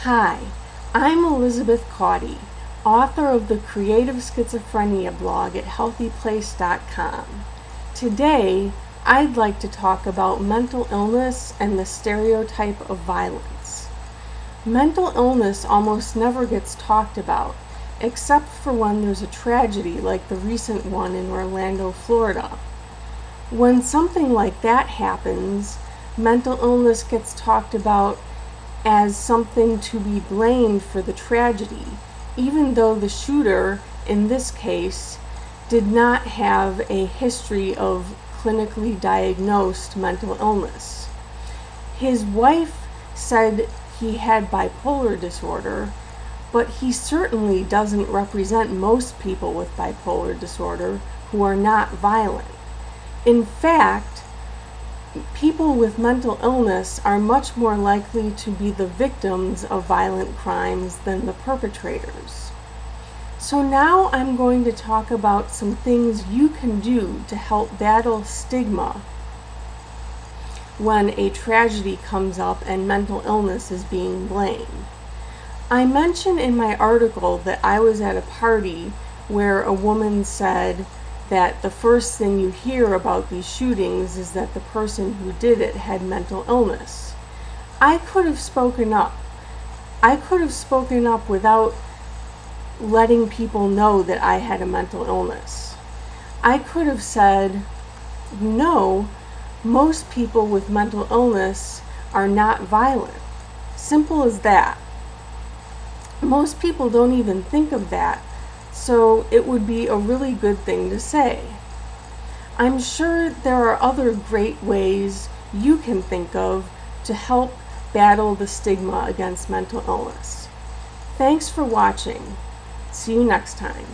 Hi, I'm Elizabeth Caudy, author of the Creative Schizophrenia blog at healthyplace.com. Today, I'd like to talk about mental illness and the stereotype of violence. Mental illness almost never gets talked about, except for when there's a tragedy like the recent one in Orlando, Florida. When something like that happens, mental illness gets talked about as something to be blamed for the tragedy, even though the shooter, in this case, did not have a history of clinically diagnosed mental illness. His wife said he had bipolar disorder, but he certainly doesn't represent most people with bipolar disorder who are not violent. In fact, people with mental illness are much more likely to be the victims of violent crimes than the perpetrators. So now I'm going to talk about some things you can do to help battle stigma when a tragedy comes up and mental illness is being blamed. I mentioned in my article that I was at a party where a woman said that the first thing you hear about these shootings is that the person who did it had mental illness. I could have spoken up. I could have spoken up without letting people know that I had a mental illness. I could have said, most people with mental illness are not violent. Simple as that. Most people don't even think of that. So it would be a really good thing to say. I'm sure there are other great ways you can think of to help battle the stigma against mental illness. Thanks for watching. See you next time.